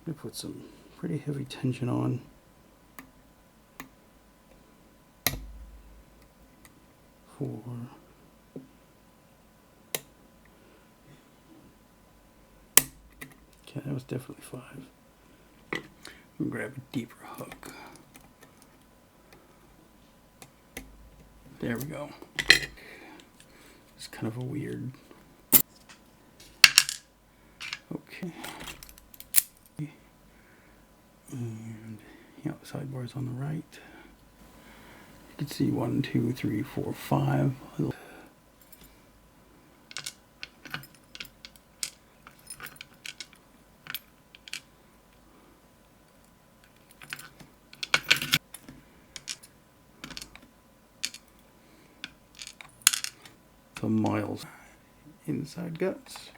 I'm going to put some pretty heavy tension on. For okay, that was definitely 5. I'm grab a deeper hook. There we go. It's kind of a weird. Okay. And yeah, the sidebar's on the right. You can see 1, 2, 3, 4, 5. Some miles inside guts.